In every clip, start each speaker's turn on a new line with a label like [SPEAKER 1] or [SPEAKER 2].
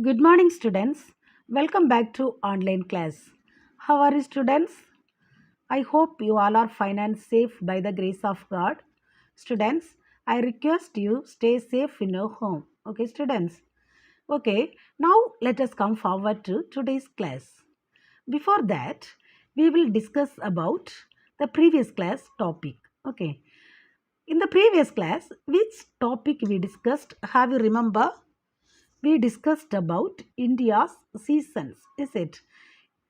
[SPEAKER 1] Good morning, students. Welcome back to online class. How are you, students? I hope you all are fine and safe by the grace of God. Students, I request you stay safe in your home. Okay, students? Okay, now let us come forward to today's class. Before that, we will discuss about the previous class topic. Okay, in the previous class, which topic we discussed? Have you remember? We discussed about India's seasons, is it?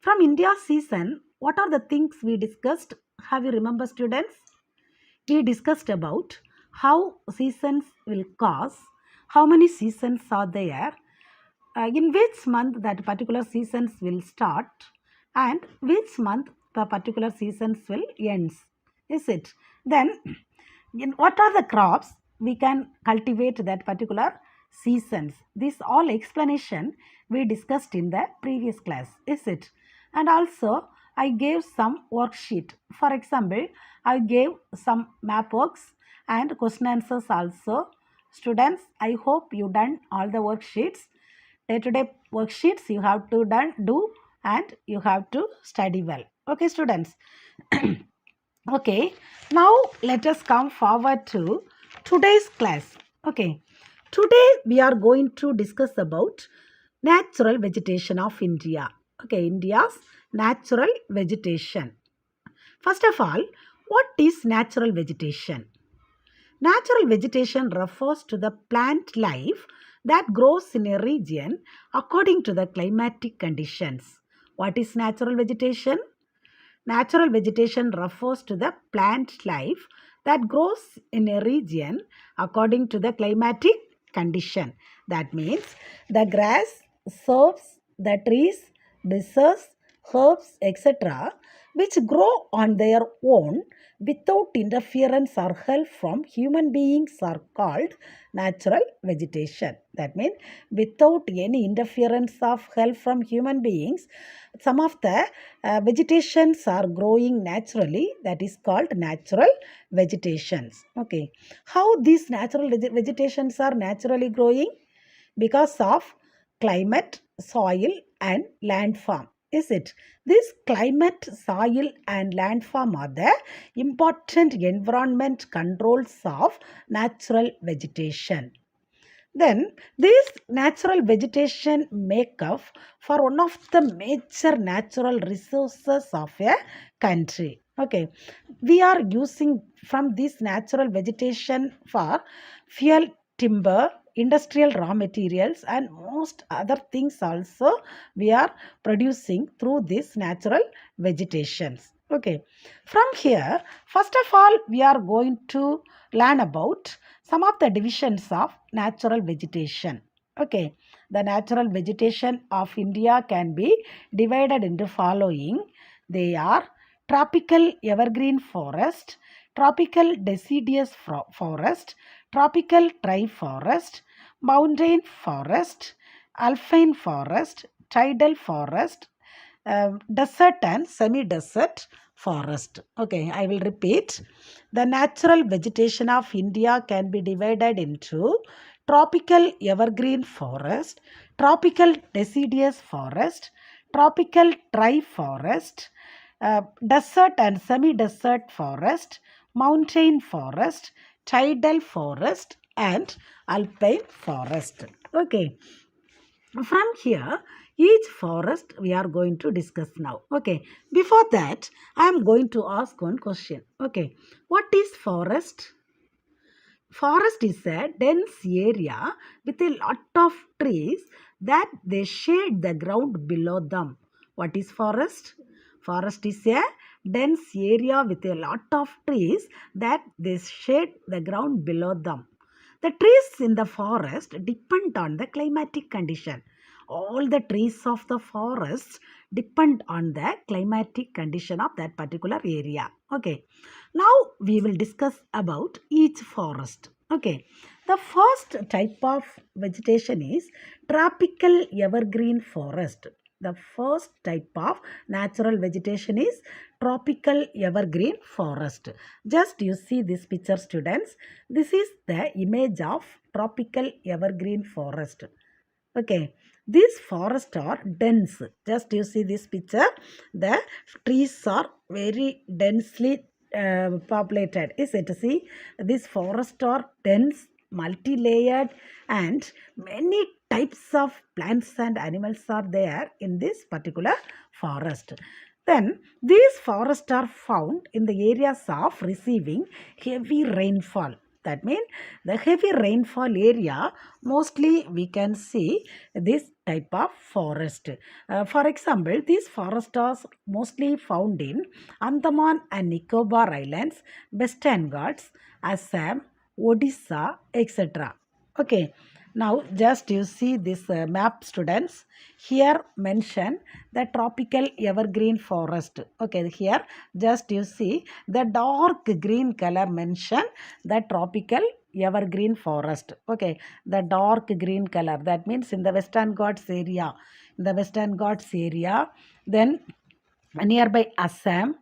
[SPEAKER 1] From India's season, what are the things we discussed? Have you remember, students? We discussed about how seasons will cause, how many seasons are there, in which month that particular seasons will start, and which month the particular seasons will ends. Is it? Then, in what are the crops we can cultivate that particular seasons? This all explanation we discussed in the previous class. Is it? And also, I gave some worksheet. For example, I gave some map works and question answers also. Students, I hope you done all the worksheets. Day-to-day worksheets you have to do and you have to study well. Okay, students. Okay, now let us come forward to today's class. Okay, today we are going to discuss about natural vegetation of India. Okay, India's natural vegetation. First of all, what is natural vegetation? Natural vegetation refers to the plant life that grows in a region according to the climatic conditions. What is natural vegetation? Natural vegetation refers to the plant life that grows in a region according to the climatic condition. That means the grass, herbs, the trees, bushes, herbs, etc., which grow on their own without interference or help from human beings are called natural vegetation. That means without any interference of help from human beings, some of the vegetations are growing naturally, that is called natural vegetations. Okay, how these natural vegetations are naturally growing? Because of climate, soil and landform, is it? This climate, soil and landform are the important environment controls of natural vegetation. Then this natural vegetation make up for one of the major natural resources of a country. Okay, we are using from this natural vegetation for fuel, timber, industrial raw materials and most other things also we are producing through this natural vegetations. Okay, from here, first of all, we are going to learn about some of the divisions of natural vegetation. Okay, the natural vegetation of India can be divided into following. They are tropical evergreen forest, tropical deciduous forest, tropical dry forest, mountain forest, alpine forest, tidal forest, desert and semi-desert forest. Okay, I will repeat. The natural vegetation of India can be divided into tropical evergreen forest, tropical deciduous forest, tropical dry forest, desert and semi-desert forest, mountain forest, tidal forest and alpine forest. Okay, from here each forest we are going to discuss now. Okay, before that I am going to ask one question. Okay, what is forest? Forest is a dense area with a lot of trees that they shade the ground below them. What is forest? Forest is a dense area with a lot of trees that they shade the ground below them. The trees in the forest depend on the climatic condition. All the trees of the forest depend on the climatic condition of that particular area. Okay. Now we will discuss about each forest. Okay. The first type of vegetation is tropical evergreen forest. The first type of natural vegetation is tropical evergreen forest. Just you see this picture, students. This is the image of tropical evergreen forest. Okay, these forests are dense. Just you see this picture, the trees are very densely populated. Is it? See, these forests are dense, multi-layered, and many types of plants and animals are there in this particular forest. Then these forests are found in the areas of receiving heavy rainfall. That means the heavy rainfall area, mostly we can see this type of forest. For example, these forests are mostly found in Andaman and Nicobar Islands, Western Ghats, Assam, Odisha, etc. Okay, now just you see this map, students. Here mention the tropical evergreen forest. Okay, here just you see the dark green color mention the tropical evergreen forest. Okay, the dark green color, that means in the Western Ghats area. In the Western Ghats area, then nearby Assam,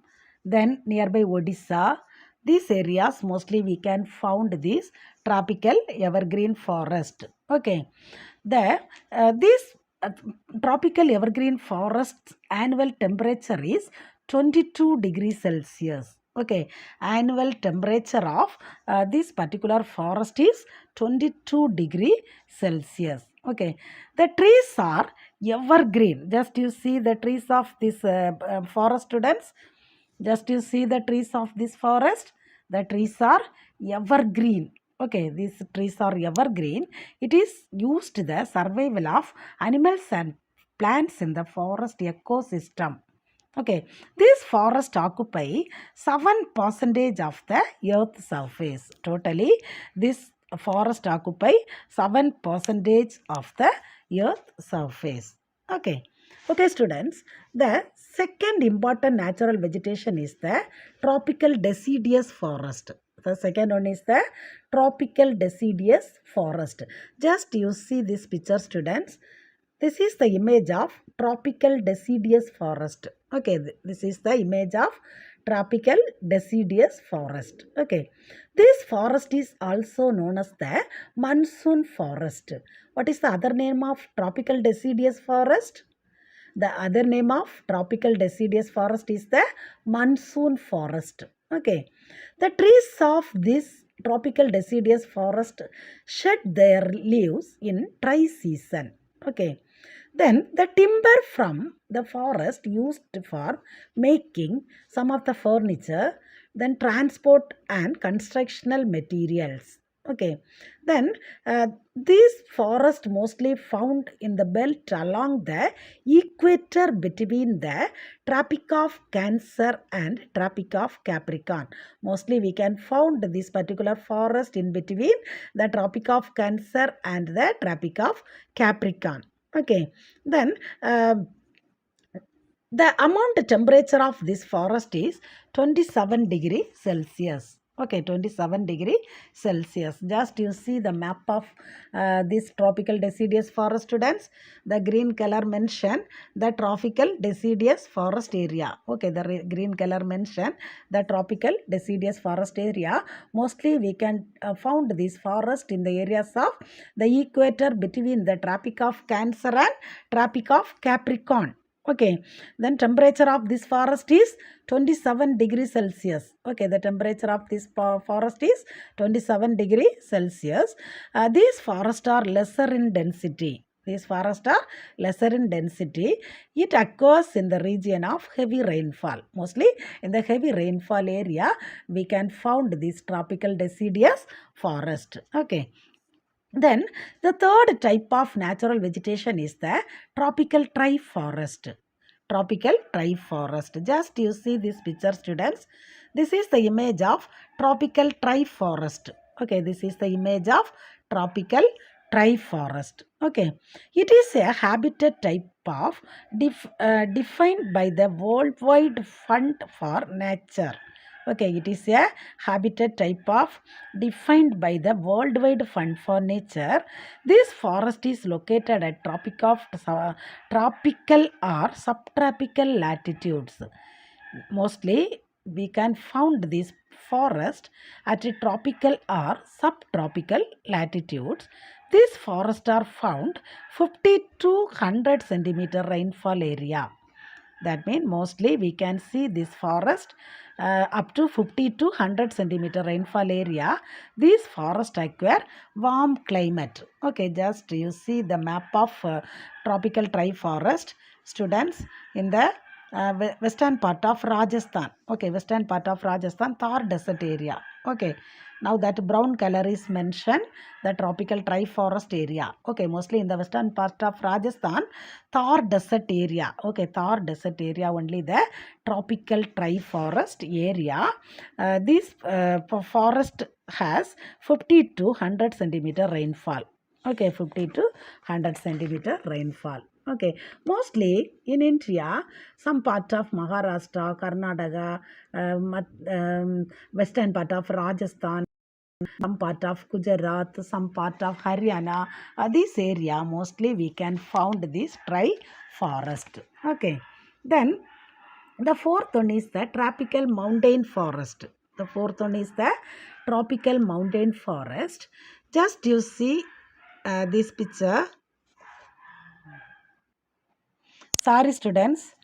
[SPEAKER 1] then nearby Odisha. These areas mostly we can found this tropical evergreen forest. Okay, the this tropical evergreen forest annual temperature is 22 degrees Celsius. Okay, annual temperature of this particular forest is 22 degree Celsius. Okay, the trees are evergreen. Just you see the trees of this forest, students. Just you see the trees of this forest. The trees are evergreen. Okay, these trees are evergreen. It is used to the survival of animals and plants in the forest ecosystem. Okay, these forests occupy 7% of the earth surface. Totally, this forest occupy 7% of the earth surface. Okay. Okay, students, the second important natural vegetation is the tropical deciduous forest. The second one is the tropical deciduous forest. Just you see this picture, students. This is the image of tropical deciduous forest. Okay, this is the image of tropical deciduous forest. Okay, this forest is also known as the monsoon forest. What is the other name of tropical deciduous forest? The other name of tropical deciduous forest is the monsoon forest. Okay, the trees of this tropical deciduous forest shed their leaves in dry season. Okay, then the timber from the forest used for making some of the furniture, then transport and constructional materials. Okay, then these forests mostly found in the belt along the equator between the Tropic of Cancer and Tropic of Capricorn. Mostly we can found this particular forest in between the Tropic of Cancer and the Tropic of Capricorn. Okay, then the amount temperature of this forest is 27 degree Celsius. Okay, 27 degree Celsius. Just you see the map of this tropical deciduous forest, students. The green color mention the tropical deciduous forest area. Okay, the green color mention the tropical deciduous forest area. Mostly we can found this forest in the areas of the equator between the Tropic of Cancer and Tropic of Capricorn. Okay, then temperature of this forest is 27 degrees Celsius. Okay, the temperature of this forest is 27 degrees Celsius. These forests are lesser in density. These forests are lesser in density. It occurs in the region of heavy rainfall. Mostly in the heavy rainfall area, we can found this tropical deciduous forest. Okay. Then the third type of natural vegetation is the tropical tree forest. Tropical tree forest. Just you see this picture, students. This is the image of tropical tree forest. Okay, this is the image of tropical tree forest. Okay, it is a habitat type of defined by the Worldwide Fund for Nature. Okay, it is a habitat type of defined by the Worldwide Fund for Nature. This forest is located at tropical or subtropical latitudes. Mostly we can found this forest at a tropical or subtropical latitudes. These forests are found 50 to 100 centimeter rainfall area. That means mostly we can see this forest up to 50 to 100 centimeter rainfall area. These forests acquire warm climate. Okay, just you see the map of tropical dry forest, students, in the western part of Rajasthan. Okay, western part of Rajasthan, Thar desert area. Okay, now that brown color is mentioned, the tropical dry forest area. Okay, mostly in the western part of Rajasthan, Thar desert area. Okay, Thar desert area, only the tropical dry forest area. This forest has 50 to 100 centimeter rainfall. Okay, 50 to 100 centimeter rainfall. Okay, mostly in India, some part of Maharashtra, Karnataka, western part of Rajasthan, some part of Gujarat, some part of Haryana, this area mostly we can found this dry forest. Okay, then the fourth one is the tropical mountain forest. The fourth one is the tropical mountain forest. Just you see this picture. Sorry, students.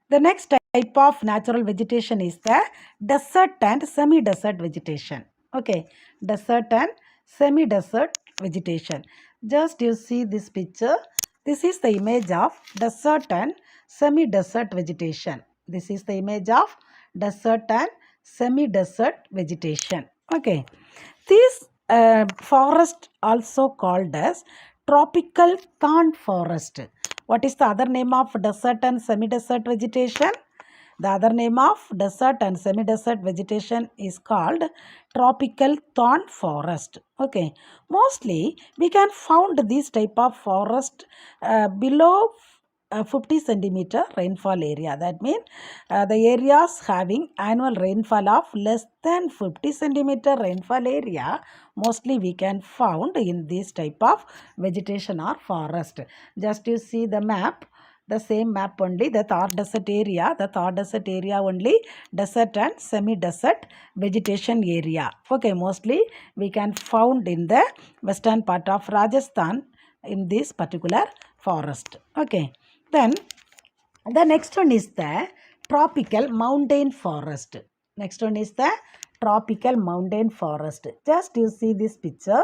[SPEAKER 1] The next type of natural vegetation is the desert and semi-desert vegetation. Okay, desert and semi-desert vegetation. Just you see this picture. This is the image of desert and semi-desert vegetation. This is the image of desert and semi-desert vegetation. Okay, this forest also called as tropical thorn forest. What is the other name of desert and semi-desert vegetation? The other name of desert and semi-desert vegetation is called tropical thorn forest. Okay, mostly we can found this type of forest below 50 centimeter rainfall area. That means the areas having annual rainfall of less than 50 centimeter rainfall area, mostly we can found in this type of vegetation or forest. Just you see the map, the same map only, the Thar desert area, only desert and semi-desert vegetation area. Okay, mostly we can found in the western part of Rajasthan in this particular forest. Okay, then the next one is the tropical mountain forest. Next one is the tropical mountain forest. Just you see this picture.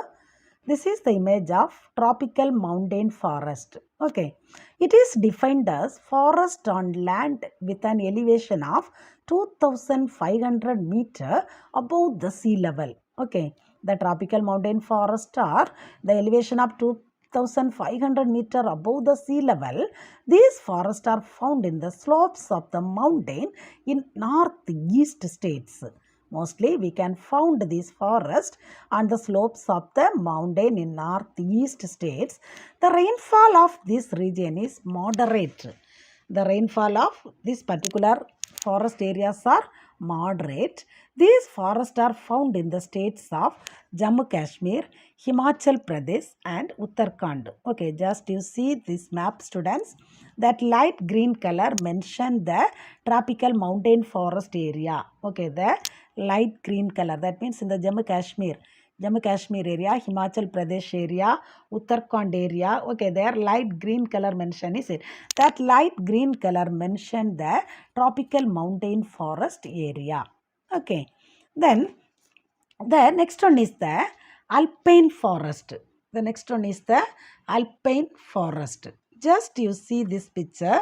[SPEAKER 1] This is the image of tropical mountain forest. Okay, it is defined as forest on land with an elevation of 2500 meter above the sea level. Okay, the tropical mountain forest are the elevation of 2500 meter above the sea level. These forests are found in the slopes of the mountain in northeast states. Mostly we can found this forest on the slopes of the mountain in northeast states. The rainfall of this region is moderate. The rainfall of this particular forest areas are moderate. These forests are found in the states of Jammu Kashmir, Himachal Pradesh and Uttarakhand. Okay, just you see this map, students. That light green color mention the tropical mountain forest area. Okay, the light green color, that means in the Jammu Kashmir area, Himachal Pradesh area, Uttarakhand area. Okay, there light green color mention is it. That light green color mention the tropical mountain forest area. Okay, then the next one is the alpine forest. The next one is the alpine forest. Just you see this picture.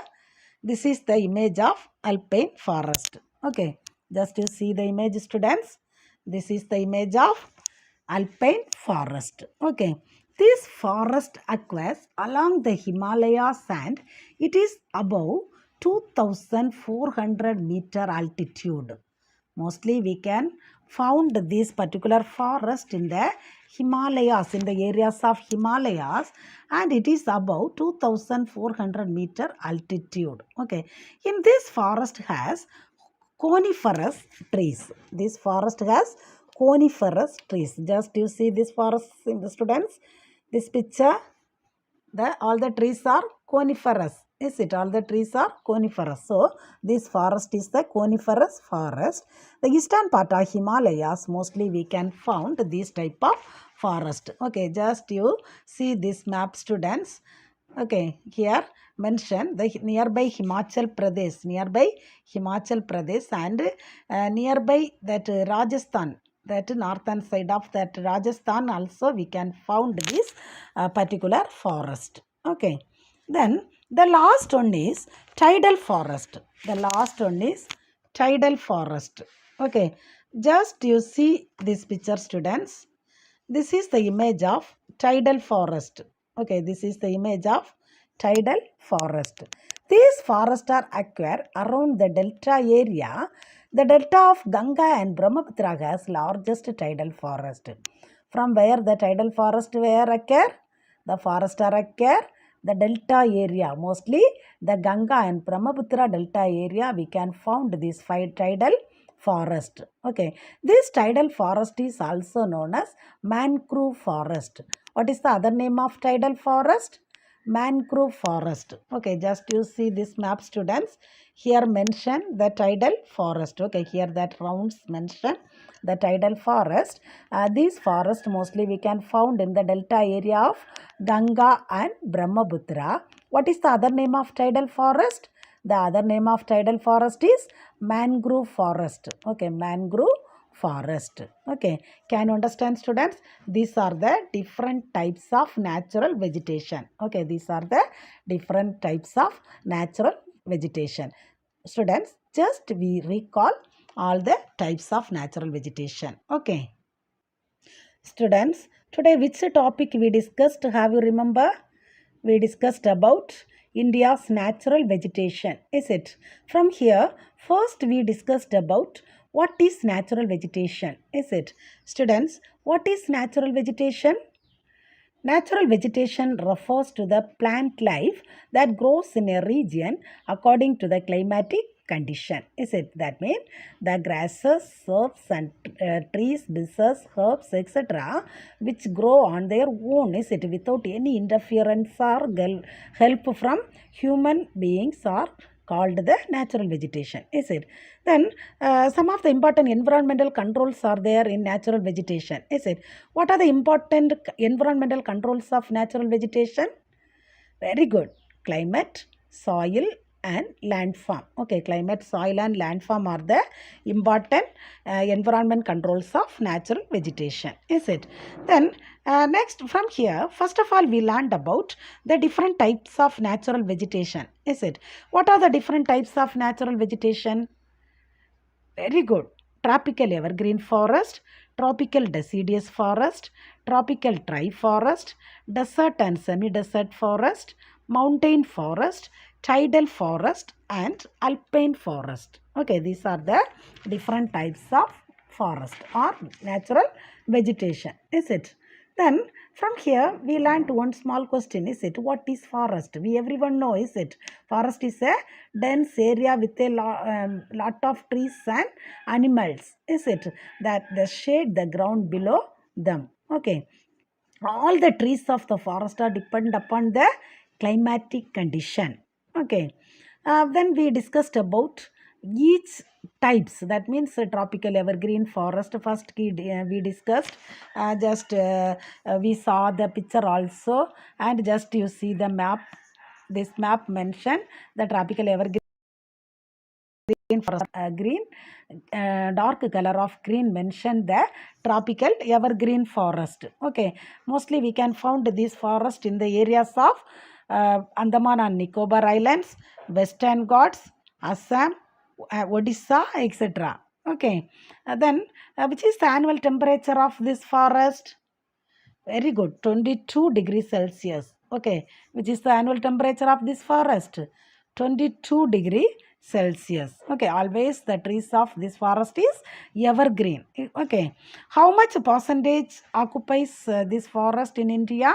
[SPEAKER 1] This is the image of alpine forest. Okay, just you see the image, students. This is the image of alpine forest. Okay, this forest occurs along the Himalayas and it is above 2400 meter altitude. Mostly we can found this particular forest in the Himalayas, in the areas of Himalayas, and it is above 2400 meter altitude. Okay, in this forest has coniferous trees. This forest has coniferous trees. Just you see this forest in the students. This picture, all the trees are coniferous. Is it? All the trees are coniferous. So, this forest is the coniferous forest. The eastern part of Himalayas, mostly we can found this type of forest. Okay, just you see this map, students. Okay, here mention the nearby Himachal Pradesh, and nearby that Rajasthan, that northern side of that Rajasthan also we can found this particular forest. Okay, then the last one is tidal forest. The last one is tidal forest. Okay, just you see this picture, students. This is the image of tidal forest. Okay, this is the image of tidal forest. These forests are occur around the delta area. The delta of Ganga and Brahmaputra has largest tidal forest. From where the tidal forest where occur? The forest are occur the delta area. Mostly the Ganga and Brahmaputra delta area we can found this tidal forest. Okay, this tidal forest is also known as mangrove forest. What is the other name of tidal forest? Mangrove forest. Okay, just you see this map, students. Here mention the tidal forest. Okay, here that rounds mention the tidal forest. These forests mostly we can found in the delta area of Ganga and Brahmaputra. What is the other name of tidal forest? The other name of tidal forest is mangrove forest. Okay, mangrove forest. Okay, can you understand, students? These are the different types of natural vegetation. Okay, these are the different types of natural vegetation. Students, just we recall all the types of natural vegetation. Okay, students, today which topic we discussed? Have you remember? We discussed about India's natural vegetation, is it? From here, first we discussed about what is natural vegetation, is it? Students, what is natural vegetation? Natural vegetation refers to the plant life that grows in a region according to the climatic condition. Is it? That means the grasses, shrubs and trees, bushes, herbs, etc. which grow on their own, is it? Without any interference or help from human beings are called the natural vegetation, is it? Then some of the important environmental controls are there in natural vegetation, is it? What are the important environmental controls of natural vegetation? Very good. Climate, soil and landform. Okay, climate, soil and landform are the important environment controls of natural vegetation, is it? Then next from here, first of all we learned about the different types of natural vegetation, is it? What are the different types of natural vegetation? Very good. Tropical evergreen forest, tropical deciduous forest, tropical dry forest, desert and semi-desert forest, mountain forest, tidal forest and alpine forest. Okay, these are the different types of forest or natural vegetation, is it? Then from here we learned one small question, is it? What is forest? We everyone know, is it? Forest is a dense area with a lot of trees and animals, is it? That the shade the ground below them. Okay, all the trees of the forest are depend upon the climatic condition. Okay, then we discussed about each types, that means tropical evergreen forest first we discussed, we saw the picture also, and just you see the map. This map mention the tropical evergreen forest, green dark color of green mention the tropical evergreen forest. Okay, mostly we can found this forest in the areas of Andaman and Nicobar Islands, Western Ghats, Assam, Odisha, etc. Okay, then which is the annual temperature of this forest? Very good, 22 degrees Celsius. Okay, which is the annual temperature of this forest? 22 degree Celsius. Okay, always the trees of this forest is evergreen. Okay, how much percentage occupies this forest in India?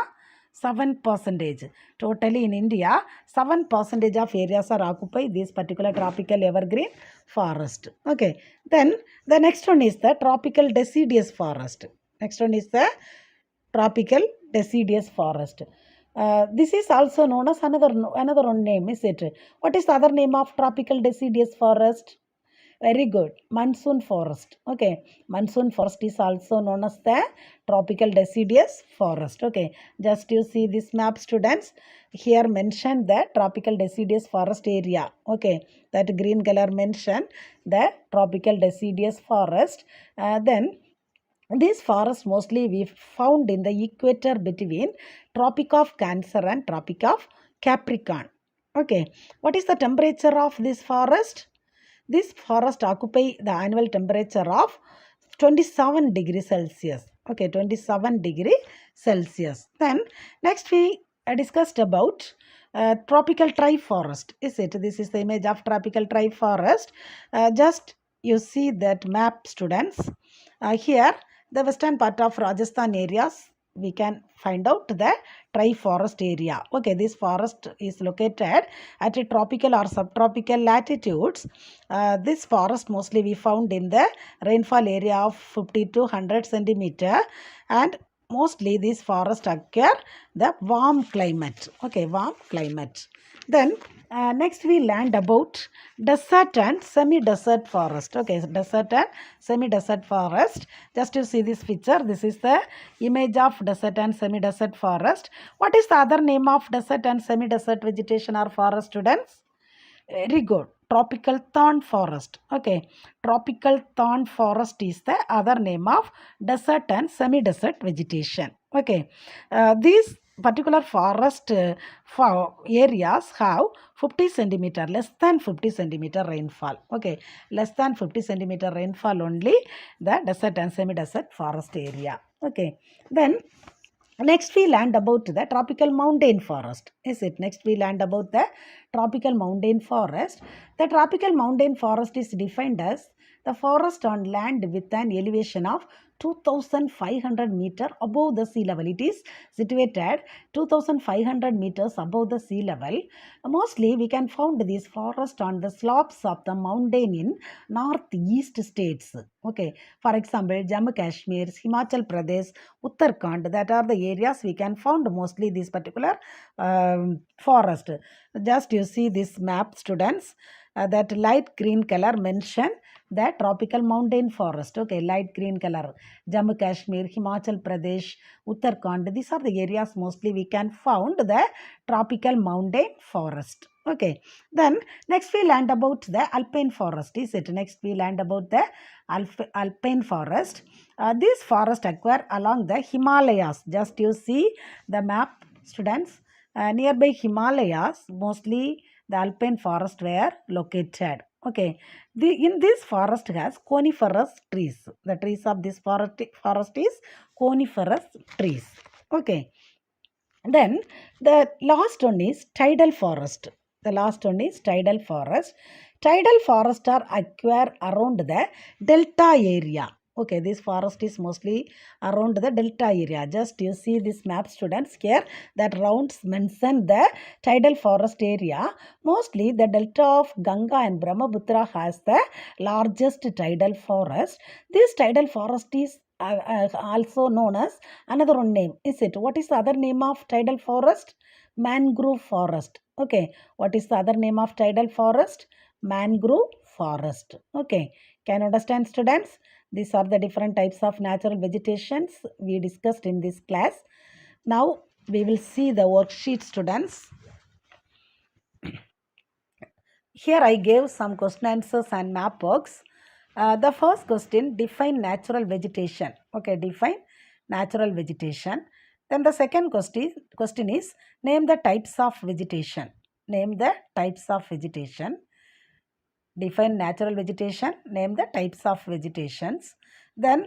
[SPEAKER 1] 7%. Totally in India, 7% of areas are occupied this particular tropical evergreen forest. Okay, then the next one is the tropical deciduous forest. Next one is the tropical deciduous forest. This is also known as another one name, is it? What is the other name of tropical deciduous forest? Very good. Monsoon forest. Okay. Monsoon forest is also known as the tropical deciduous forest. Okay. Just you see this map, students. Here mentioned the tropical deciduous forest area. Okay. That green color mentioned the tropical deciduous forest. Then these forests mostly we found in the equator between Tropic of Cancer and Tropic of Capricorn. Okay. What is the temperature of this forest? This forest occupy the annual temperature of 27 degrees Celsius. Okay, 27 degree Celsius. Then next we discussed about tropical forest. Is it? This is the image of tropical forest. Just you see that map, students. Here the western part of Rajasthan areas we can find out the forest area. Okay, this forest is located at a tropical or subtropical latitudes. This forest mostly we found in the rainfall area of 50 to 100 centimeter, and mostly this forest occur the warm climate. Okay, warm climate. Then next we learned about desert and semi-desert forest. Okay, desert and semi-desert forest. Just to see this picture, this is the image of desert and semi-desert forest. What is the other name of desert and semi-desert vegetation or forest, students? Very good. Tropical thorn forest. Okay. Tropical thorn forest is the other name of desert and semi-desert vegetation. Okay. These particular forest areas have 50 centimeter, less than 50 centimeter rainfall. Okay. Less than 50 centimeter rainfall only the desert and semi-desert forest area. Okay. Then next we learned about the tropical mountain forest. Is it? Next we learned about the tropical mountain forest. The tropical mountain forest is defined as the forest on land with an elevation of 2500 meter above the sea level. It is situated 2500 meters above the sea level. Mostly we can find this forest on the slopes of the mountain in northeast states. Okay. For example, Jammu Kashmir, Himachal Pradesh, Uttarakhand, that are the areas we can find mostly this particular forest. Just you see this map, students. That light green color mention the tropical mountain forest. Okay, light green color. Jammu Kashmir, Himachal Pradesh, Uttarakhand. These are the areas mostly we can find the tropical mountain forest. Okay. Then next we learned about the alpine forest. Is it? Next we learned about the alpine forest. This forest occur along the Himalayas. Just you see the map, students. Nearby Himalayas, mostly the alpine forest were located. Okay. In this forest has coniferous trees. The trees of this forest is coniferous trees. Okay. Then the last one is tidal forest. The last one is tidal forest. Tidal forests are acquired around the delta area. Okay, this forest is mostly around the delta area. Just you see this map, students, here that rounds mention the tidal forest area. Mostly the delta of Ganga and Brahmaputra has the largest tidal forest. This tidal forest is also known as another one name. Is it? What is the other name of tidal forest? Mangrove forest. Okay. What is the other name of tidal forest? Mangrove forest. Okay. Can you understand, students? These are the different types of natural vegetations we discussed in this class. Now we will see the worksheet, students. Here I gave some question answers and map works. The first question, define natural vegetation. Okay, define natural vegetation. Then the second question is, name the types of vegetation. Name the types of vegetation. Define natural vegetation. Name the types of vegetations. Then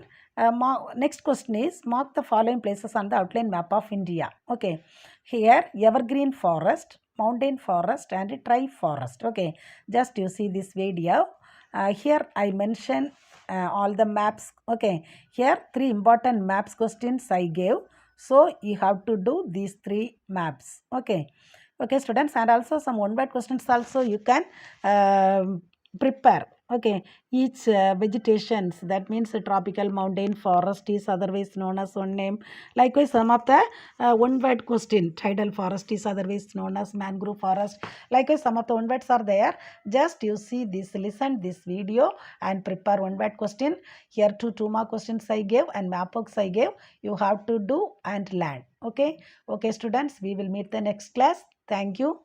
[SPEAKER 1] next question is, mark the following places on the outline map of India. Okay, here evergreen forest, mountain forest and tri forest. Okay, just you see this video. Here I mention all the maps. Okay, here 3 important maps questions I gave. So you have to do these 3 maps. Okay, okay, students, and also some one word questions also you can prepare. Okay, each vegetations, that means a tropical mountain forest is otherwise known as one name. Likewise, some of the one word question, tidal forest is otherwise known as mangrove forest. Likewise, some of the one words are there. Just you see this, listen this video and prepare one word question. Here two more questions I gave and map box I gave. You have to do and learn. Okay, okay students, we will meet the next class. Thank you.